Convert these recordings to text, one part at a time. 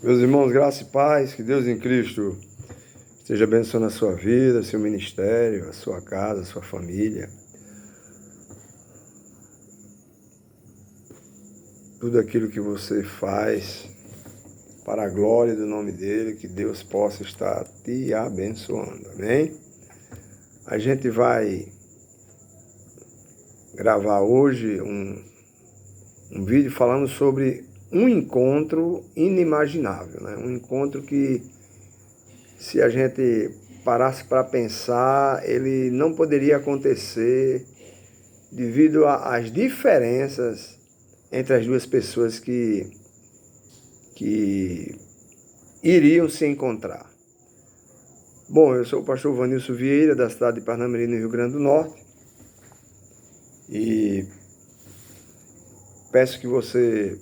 Meus irmãos, graça e paz, que Deus em Cristo esteja abençoando a sua vida, seu ministério, a sua casa, a sua família. Tudo aquilo que você faz para a glória do nome dele, que Deus possa estar te abençoando, amém? A gente vai gravar hoje um vídeo falando sobre um encontro inimaginável, né? Um encontro que, se a gente parasse para pensar, ele não poderia acontecer devido às diferenças entre as duas pessoas que iriam se encontrar. Bom, eu sou o pastor Vanilson Vieira, da cidade de Parnamirim, no Rio Grande do Norte, e peço que você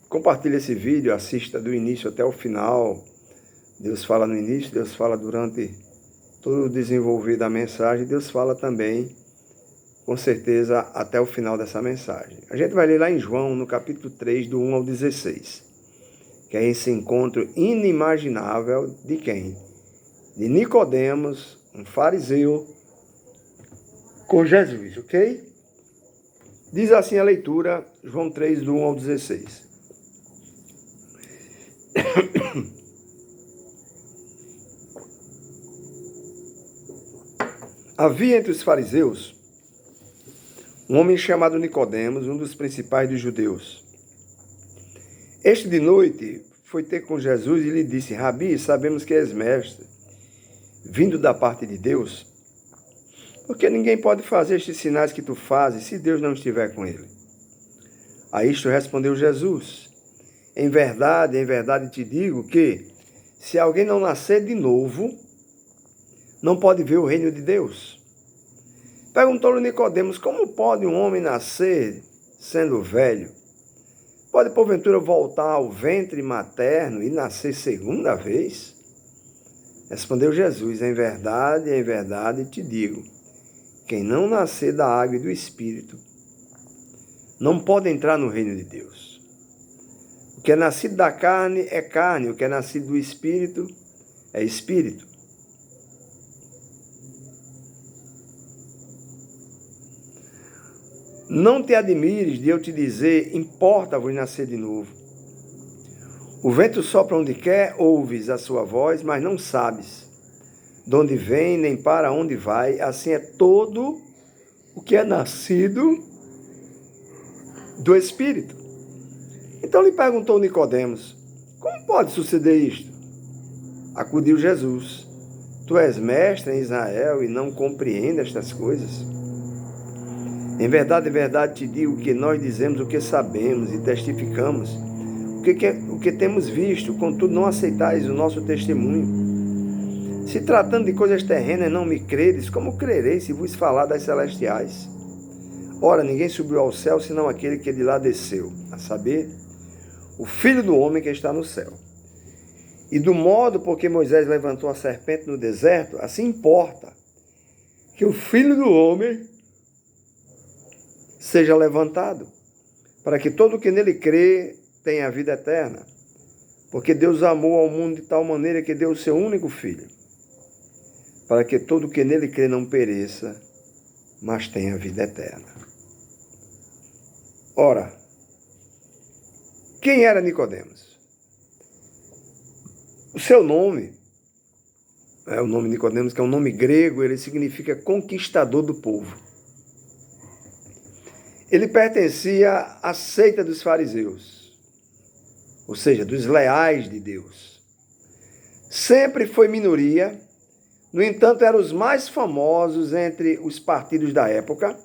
compartilhe esse vídeo, assista do início até o final. Deus fala no início, Deus fala durante todo o desenvolver da mensagem, Deus fala também, com certeza, até o final dessa mensagem. A gente vai ler lá em João, no capítulo 3, do 1 ao 16, que é esse encontro inimaginável de quem? De Nicodemos, um fariseu, com Jesus, ok? Diz assim a leitura, João 3, do 1 ao 16. Havia entre os fariseus um homem chamado Nicodemos, um dos principais dos judeus. Este de noite foi ter com Jesus e lhe disse: Rabi, sabemos que és mestre, vindo da parte de Deus, porque ninguém pode fazer estes sinais que tu fazes se Deus não estiver com ele. A isto respondeu Jesus: em verdade te digo que, se alguém não nascer de novo, não pode ver o reino de Deus. Perguntou-lhe Nicodemos: como pode um homem nascer sendo velho? Pode porventura voltar ao ventre materno e nascer segunda vez? Respondeu Jesus: em verdade te digo, quem não nascer da água e do Espírito não pode entrar no reino de Deus. O que é nascido da carne é carne, o que é nascido do Espírito é Espírito. Não te admires de eu te dizer, importa-vos nascer de novo. O vento sopra onde quer, ouves a sua voz, mas não sabes de onde vem, nem para onde vai. Assim é todo o que é nascido do Espírito. Então lhe perguntou Nicodemos: como pode suceder isto? Acudiu Jesus: tu és mestre em Israel e não compreende estas coisas? Em verdade te digo que nós dizemos o que sabemos e testificamos o que temos visto, contudo não aceitais o nosso testemunho. Se tratando de coisas terrenas não me credes, como crereis se vos falar das celestiais? Ora, ninguém subiu ao céu senão aquele que de lá desceu, a saber, o Filho do homem que está no céu. E do modo por que Moisés levantou a serpente no deserto, assim importa que o Filho do homem seja levantado, para que todo o que nele crê tenha a vida eterna. Porque Deus amou ao mundo de tal maneira que deu o seu único Filho, para que todo o que nele crê não pereça, mas tenha a vida eterna. Ora, quem era Nicodemos? O seu nome, o nome Nicodemos, que é um nome grego, ele significa conquistador do povo. Ele pertencia à seita dos fariseus, ou seja, dos leais de Deus. Sempre foi minoria, no entanto, eram os mais famosos entre os partidos da época,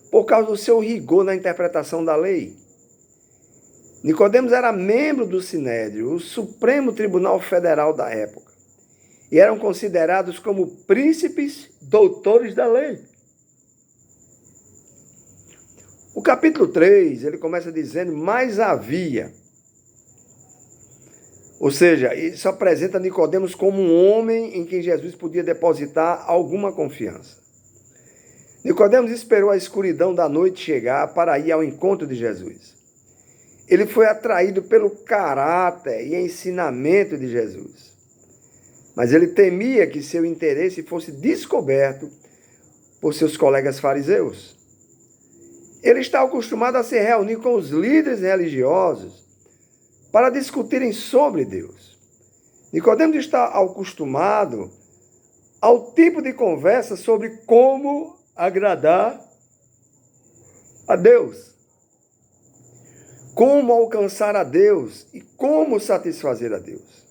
por causa do seu rigor na interpretação da lei. Nicodemos era membro do Sinédrio, o Supremo Tribunal Federal da época, e eram considerados como príncipes doutores da lei. O capítulo 3, ele começa dizendo, mas havia. Ou seja, isso apresenta Nicodemos como um homem em quem Jesus podia depositar alguma confiança. Nicodemos esperou a escuridão da noite chegar para ir ao encontro de Jesus. Ele foi atraído pelo caráter e ensinamento de Jesus. Mas ele temia que seu interesse fosse descoberto por seus colegas fariseus. Ele está acostumado a se reunir com os líderes religiosos para discutirem sobre Deus. Nicodemos está acostumado ao tipo de conversa sobre como agradar a Deus, como alcançar a Deus e como satisfazer a Deus.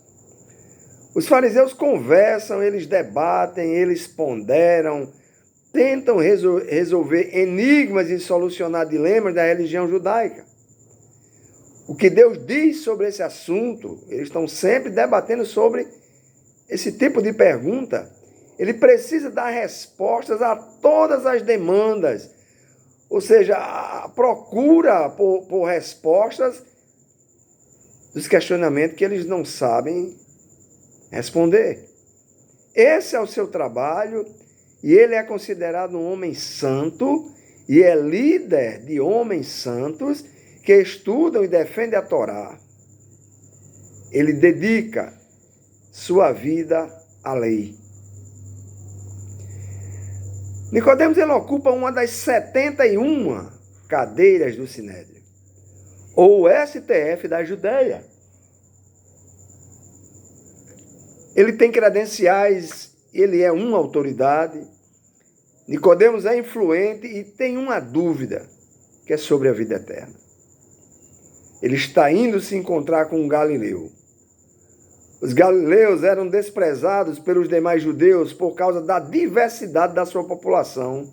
Os fariseus conversam, eles debatem, eles ponderam, tentam resolver enigmas e solucionar dilemas da religião judaica. O que Deus diz sobre esse assunto, eles estão sempre debatendo sobre esse tipo de pergunta. Ele precisa dar respostas a todas as demandas, ou seja, a procura por respostas dos questionamentos que eles não sabem responder. Esse é o seu trabalho e ele é considerado um homem santo e é líder de homens santos que estudam e defendem a Torá. Ele dedica sua vida à lei. Nicodemos ele ocupa uma das 71 cadeiras do Sinédrio, ou o STF da Judeia. Ele tem credenciais, ele é uma autoridade. Nicodemos é influente e tem uma dúvida, que é sobre a vida eterna. Ele está indo se encontrar com um galileu. Os galileus eram desprezados pelos demais judeus por causa da diversidade da sua população,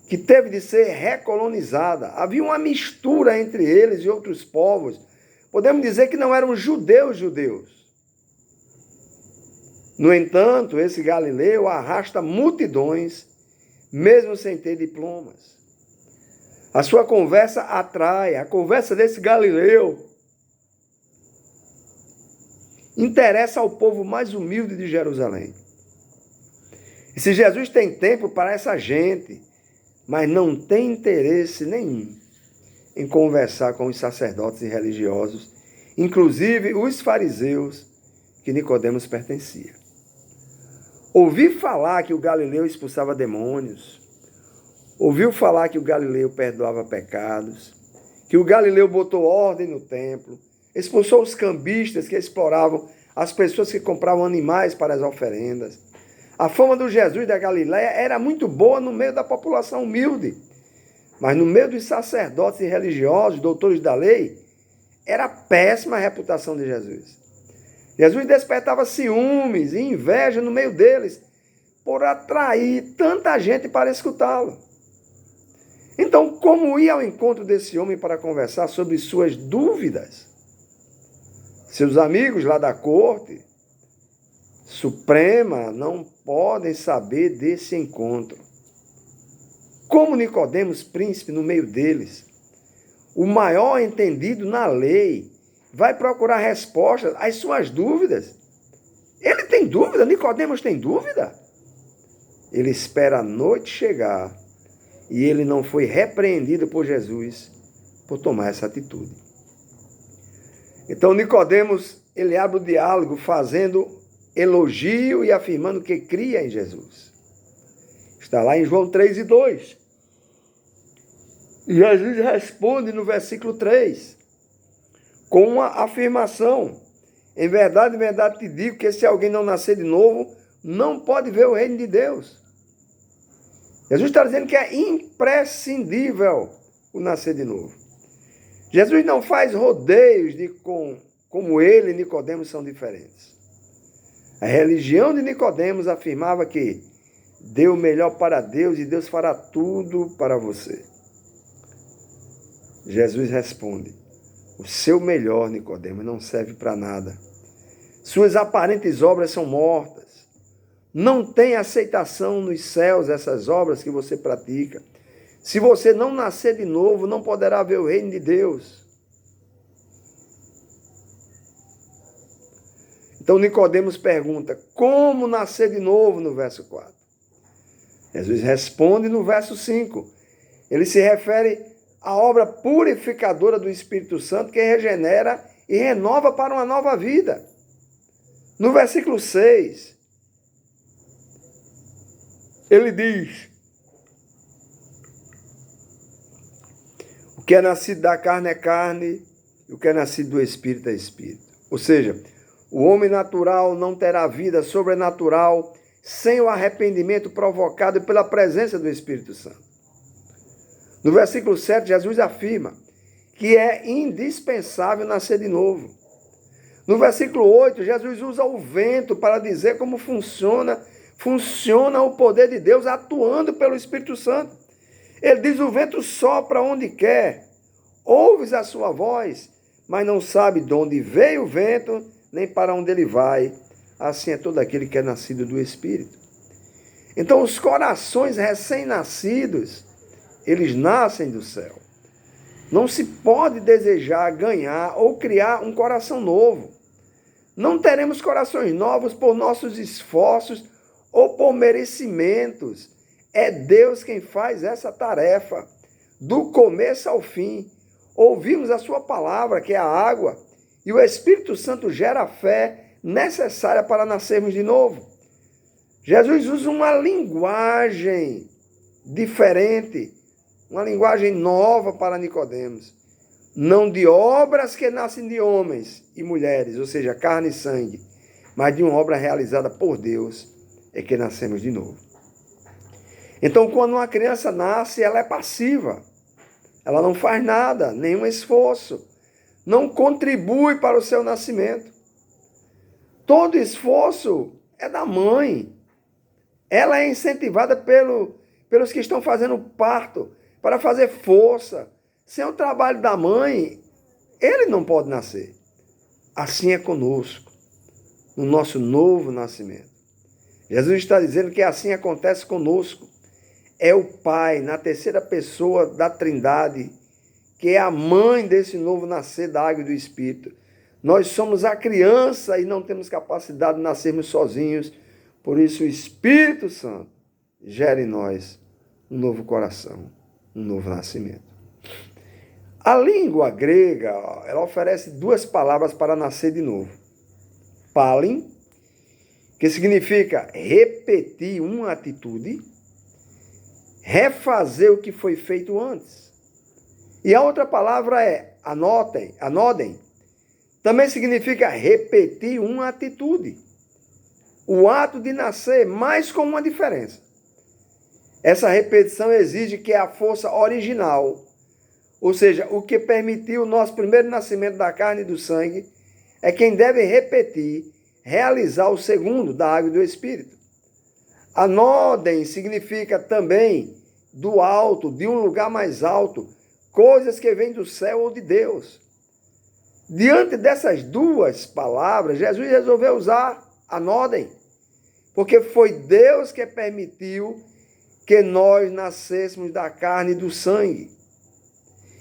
que teve de ser recolonizada. Havia uma mistura entre eles e outros povos. Podemos dizer que não eram judeus. No entanto, esse galileu arrasta multidões, mesmo sem ter diplomas. A sua conversa atrai, a conversa desse galileu interessa ao povo mais humilde de Jerusalém. E se Jesus tem tempo para essa gente, mas não tem interesse nenhum em conversar com os sacerdotes e religiosos, inclusive os fariseus que Nicodemos pertencia. Ouvi falar que o galileu expulsava demônios, ouviu falar que o galileu perdoava pecados, que o galileu botou ordem no templo, expulsou os cambistas que exploravam as pessoas que compravam animais para as oferendas. A fama do Jesus da Galileia era muito boa no meio da população humilde, mas no meio dos sacerdotes e religiosos, doutores da lei, era péssima a reputação de Jesus. Jesus despertava ciúmes e inveja no meio deles, por atrair tanta gente para escutá-lo. Então, como ir ao encontro desse homem para conversar sobre suas dúvidas? Seus amigos lá da corte suprema não podem saber desse encontro. Como Nicodemos, príncipe no meio deles, o maior entendido na lei, vai procurar respostas às suas dúvidas? Ele tem dúvida? Nicodemos tem dúvida? Ele espera a noite chegar e ele não foi repreendido por Jesus por tomar essa atitude. Então Nicodemos, ele abre o diálogo fazendo elogio e afirmando que cria em Jesus. Está lá em João 3:2. Jesus responde no versículo 3, com uma afirmação: em verdade te digo que se alguém não nascer de novo, não pode ver o reino de Deus. Jesus está dizendo que é imprescindível o nascer de novo. Jesus não faz rodeios de como ele e Nicodemos são diferentes. A religião de Nicodemos afirmava que dê o melhor para Deus e Deus fará tudo para você. Jesus responde: o seu melhor, Nicodemos, não serve para nada. Suas aparentes obras são mortas. Não tem aceitação nos céus essas obras que você pratica. Se você não nascer de novo, não poderá ver o reino de Deus. Então Nicodemos pergunta: como nascer de novo, no verso 4? Jesus responde no verso 5. Ele se refere a obra purificadora do Espírito Santo que regenera e renova para uma nova vida. No versículo 6, ele diz: o que é nascido da carne é carne, e o que é nascido do Espírito é Espírito. Ou seja, o homem natural não terá vida sobrenatural sem o arrependimento provocado pela presença do Espírito Santo. No versículo 7, Jesus afirma que é indispensável nascer de novo. No versículo 8, Jesus usa o vento para dizer como funciona o poder de Deus atuando pelo Espírito Santo. Ele diz: o vento sopra onde quer, ouves a sua voz, mas não sabe de onde veio o vento, nem para onde ele vai. Assim é todo aquele que é nascido do Espírito. Então, os corações recém-nascidos, eles nascem do céu. Não se pode desejar ganhar ou criar um coração novo. Não teremos corações novos por nossos esforços ou por merecimentos. É Deus quem faz essa tarefa, do começo ao fim. Ouvimos a sua palavra, que é a água, e o Espírito Santo gera a fé necessária para nascermos de novo. Jesus usa uma linguagem diferente, uma linguagem nova para Nicodemos. Não de obras que nascem de homens e mulheres, ou seja, carne e sangue, mas de uma obra realizada por Deus, é que nascemos de novo. Então, quando uma criança nasce, ela é passiva. Ela não faz nada, nenhum esforço. Não contribui para o seu nascimento. Todo esforço é da mãe. Ela é incentivada pelos que estão fazendo parto, para fazer força. Sem o trabalho da mãe, ele não pode nascer. Assim é conosco, no nosso novo nascimento. Jesus está dizendo que assim acontece conosco. É o Pai, na terceira pessoa da Trindade, que é a mãe desse novo nascer da água e do Espírito. Nós somos a criança e não temos capacidade de nascermos sozinhos. Por isso o Espírito Santo gera em nós um novo coração, um novo nascimento. A língua grega, ela oferece duas palavras para nascer de novo. Palin, que significa repetir uma atitude, refazer o que foi feito antes. E a outra palavra é anodem, também significa repetir uma atitude. O ato de nascer, mas com uma diferença. Essa repetição exige que a força original, ou seja, o que permitiu o nosso primeiro nascimento da carne e do sangue, é quem deve repetir, realizar o segundo da água e do Espírito. Anodem significa também do alto, de um lugar mais alto, coisas que vêm do céu ou de Deus. Diante dessas duas palavras, Jesus resolveu usar anodem, porque foi Deus que permitiu que nós nascêssemos da carne e do sangue.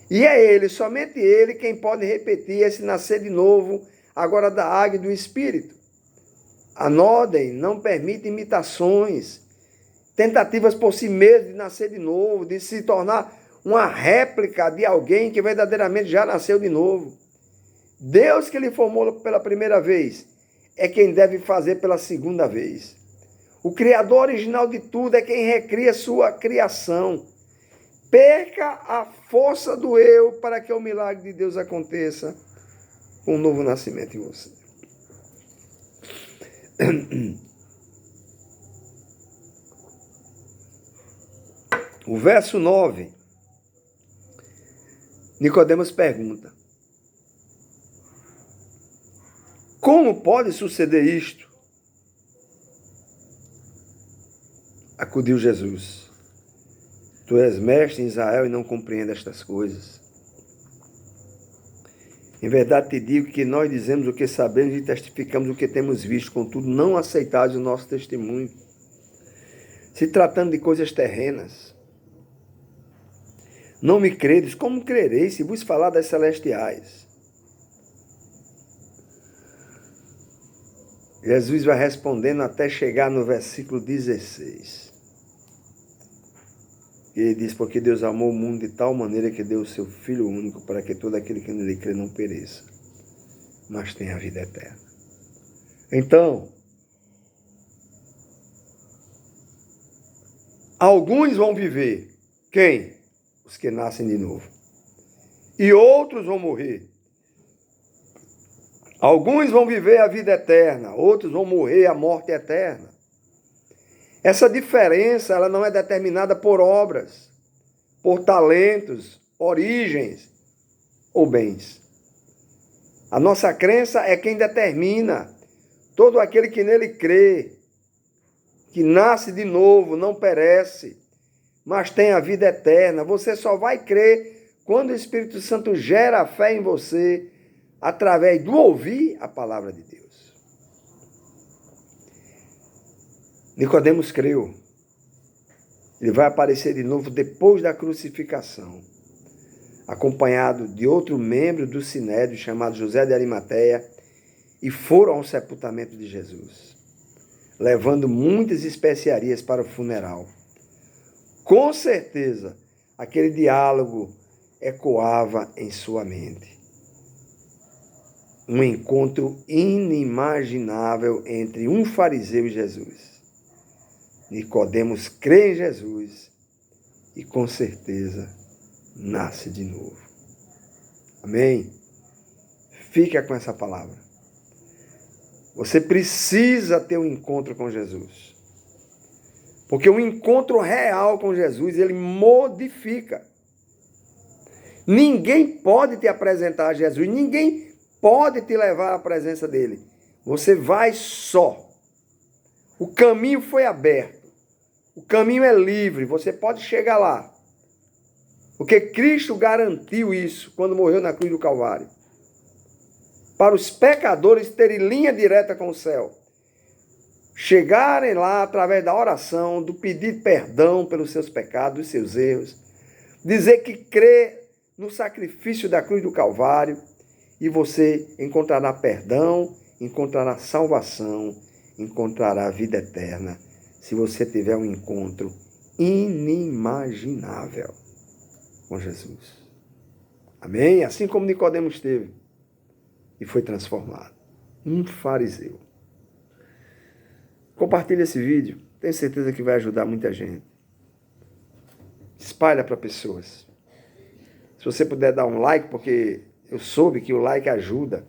E é Ele, somente Ele, quem pode repetir esse nascer de novo, agora da água e do Espírito. Anodem não permite imitações, tentativas por si mesmo de nascer de novo, de se tornar uma réplica de alguém que verdadeiramente já nasceu de novo. Deus que lhe formou pela primeira vez é quem deve fazer pela segunda vez. O Criador original de tudo é quem recria sua criação. Perca a força do eu para que o milagre de Deus aconteça com um novo nascimento em você. O verso 9, Nicodemos pergunta: como pode suceder isto? Acudiu Jesus: tu és mestre em Israel e não compreende estas coisas. Em verdade te digo que nós dizemos o que sabemos e testificamos o que temos visto, contudo não aceitais o nosso testemunho. Se tratando de coisas terrenas, não me credes, como crereis se vos falar das celestiais? Jesus vai respondendo até chegar no versículo 16. Ele diz, porque Deus amou o mundo de tal maneira que deu o seu Filho único para que todo aquele que nele crê não pereça, mas tenha a vida eterna. Então, alguns vão viver. Quem? Os que nascem de novo. E outros vão morrer. Alguns vão viver a vida eterna, outros vão morrer a morte eterna. Essa diferença, ela não é determinada por obras, por talentos, origens ou bens. A nossa crença é quem determina. Todo aquele que nele crê, que nasce de novo, não perece, mas tem a vida eterna. Você só vai crer quando o Espírito Santo gera a fé em você, através do ouvir a palavra de Deus. Nicodemos creu. Ele vai aparecer de novo depois da crucificação, acompanhado de outro membro do Sinédrio, chamado José de Arimateia, e foram ao sepultamento de Jesus, levando muitas especiarias para o funeral. Com certeza, aquele diálogo ecoava em sua mente. Um encontro inimaginável entre um fariseu e Jesus. Nicodemos crê em Jesus e com certeza nasce de novo. Amém? Fica com essa palavra. Você precisa ter um encontro com Jesus. Porque o encontro real com Jesus, ele modifica. Ninguém pode te apresentar a Jesus, ninguém pode te levar à presença dele. Você vai só. O caminho foi aberto. O caminho é livre, você pode chegar lá. Porque Cristo garantiu isso quando morreu na cruz do Calvário. Para os pecadores terem linha direta com o céu. Chegarem lá através da oração, do pedir perdão pelos seus pecados, dos seus erros. Dizer que crê no sacrifício da cruz do Calvário. E você encontrará perdão, encontrará salvação, encontrará vida eterna. Se você tiver um encontro inimaginável com Jesus. Amém? Assim como Nicodemos teve e foi transformado. Um fariseu. Compartilhe esse vídeo. Tenho certeza que vai ajudar muita gente. Espalha para pessoas. Se você puder dar um like, porque eu soube que o like ajuda.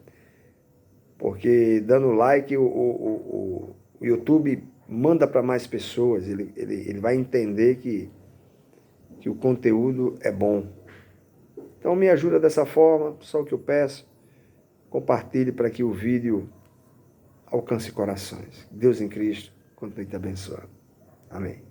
Porque dando like o YouTube manda para mais pessoas. Ele vai entender que o conteúdo é bom. Então me ajuda dessa forma, só o que eu peço. Compartilhe para que o vídeo alcance corações. Deus em Cristo continue te abençoando. Amém.